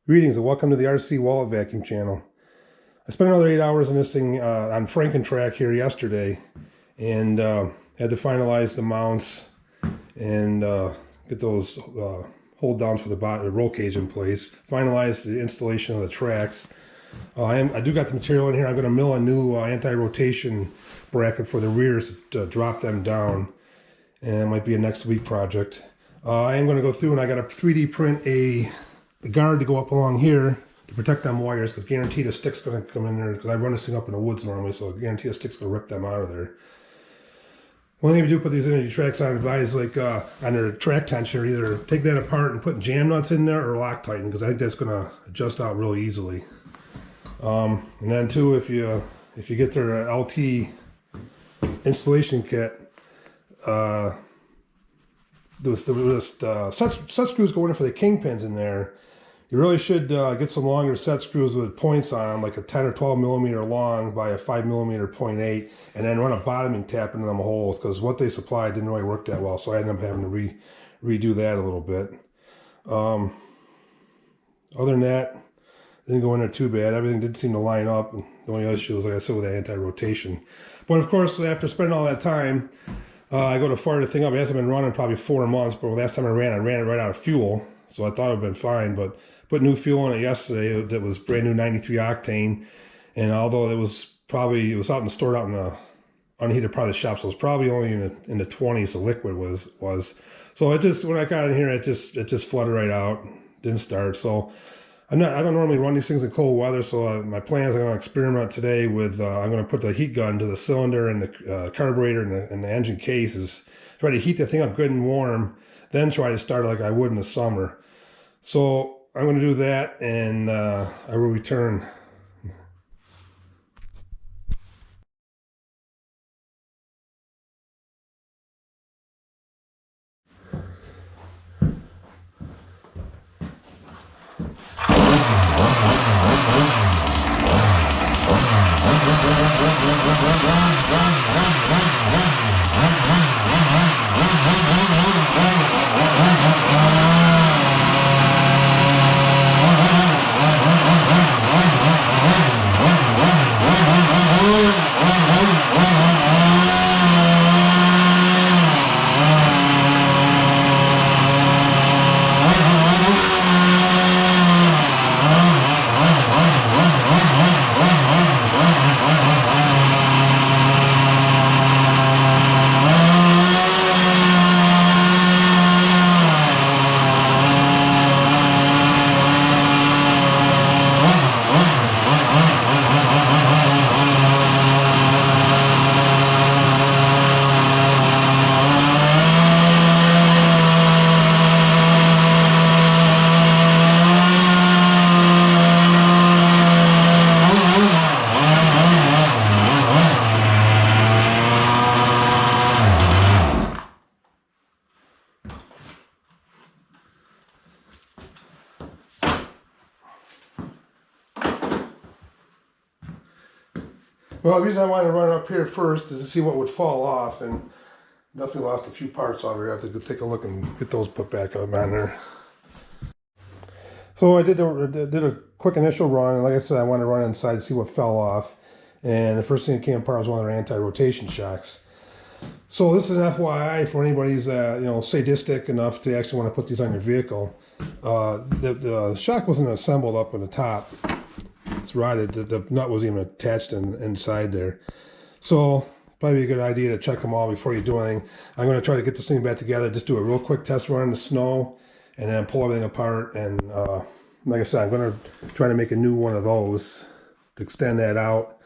Greetings and welcome to the RC Wallet Vacuum channel. I spent another 8 hours in this thing on FrankenTrac here yesterday, and had to finalize the mounts and get those hold downs for the roll cage in place. Finalize the installation of the tracks. I do got the material in here. I'm going to mill a new anti-rotation bracket for the rears to drop them down, and it might be a next week project. I am going to go through and I got to 3D print the guard to go up along here to protect them wires, because guaranteed a stick's going to come in there, because I run this thing up in the woods normally, so guaranteed a stick's going to rip them out of there. One thing you do put these Integy tracks on, advise like on their track tensioner, either take that apart and put jam nuts in there or Loctite, because I think that's going to adjust out really easily. And then too, if you get their LT installation kit, set screws going in for the kingpins in there. You really should get some longer set screws with points on them, like a 10 or 12 millimeter long by a 5 millimeter 0.8, and then run a bottoming tap into them holes, because what they supplied didn't really work that well, so I ended up having to redo that a little bit. Other than that, didn't go in there too bad. Everything did seem to line up. The only issue was, like I said, with that anti-rotation. But of course, after spending all that time, I go to fire the thing up. It hasn't been running probably 4 months, but last time I ran it right out of fuel, so I thought it would have been fine. But put new fuel in it yesterday that was brand new 93 octane, and although it was out in the store, out in the unheated part of the shop, so it was probably only in the 20s. The liquid was. So it just, when I got in here, it just flooded right out, didn't start. So I don't normally run these things in cold weather, so my plan is I'm going to experiment today with, I'm going to put the heat gun to the cylinder and the carburetor and the engine cases, try to heat the thing up good and warm, then try to start it like I would in the summer. So I'm going to do that, and I will return. Well, the reason I wanted to run up here first is to see what would fall off, and definitely lost a few parts off here. I have to go take a look and get those put back up on there. So I did a quick initial run, and like I said, I wanted to run inside to see what fell off. And the first thing that came apart was one of their anti-rotation shocks. So this is an FYI for anybody who's sadistic enough to actually want to put these on your vehicle. The shock wasn't assembled up on the top. It's rotted. The nut wasn't even attached inside there. So probably a good idea to check them all before you do anything. I'm going to try to get this thing back together, just do a real quick test run in the snow, and then pull everything apart. And like I said, I'm going to try to make a new one of those to extend that out.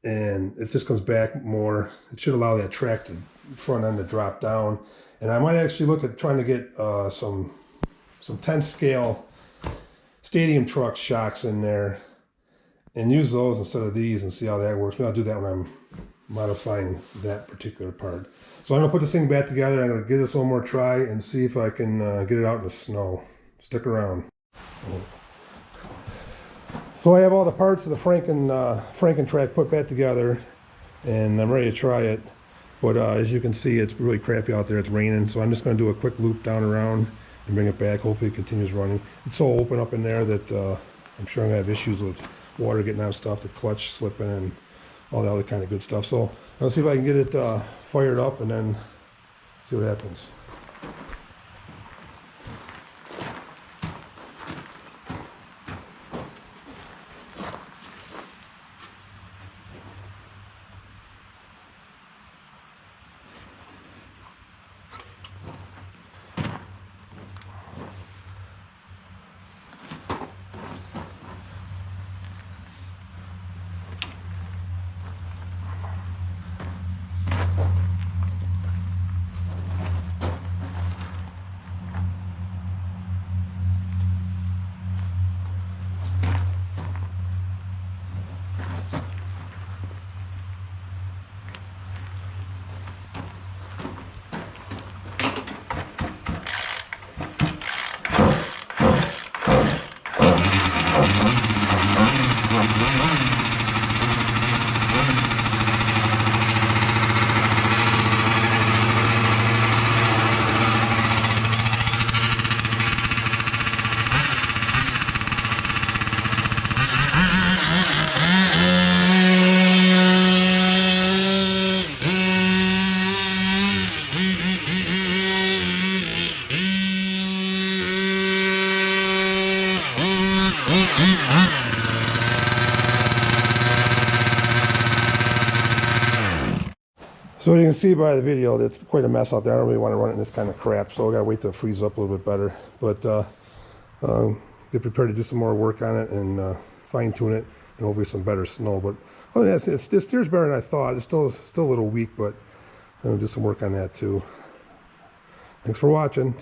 And if this comes back more, it should allow that track to front end to drop down. And I might actually look at trying to get some 10 scale stadium truck shocks in there and use those instead of these and see how that works. Maybe I'll do that when I'm modifying that particular part. So I'm going to put this thing back together. I'm going to give this one more try and see if I can get it out in the snow. Stick around. So I have all the parts of the FrankenTrac put back together, and I'm ready to try it. But as you can see, it's really crappy out there. It's raining, so I'm just going to do a quick loop down around and bring it back. Hopefully it continues running. It's so open up in there that I'm sure I'm gonna have issues with water getting out of stuff, the clutch slipping and all that other kind of good stuff. So I'll see if I can get it fired up and then see what happens. So you can see by the video, that's quite a mess out there. I don't really want to run it in this kind of crap, so I gotta wait till it freezes up a little bit better. But get prepared to do some more work on it and fine tune it, and hopefully some better snow. But oh yeah, it steers better than I thought. It's still a little weak, but I'm gonna do some work on that too. Thanks for watching.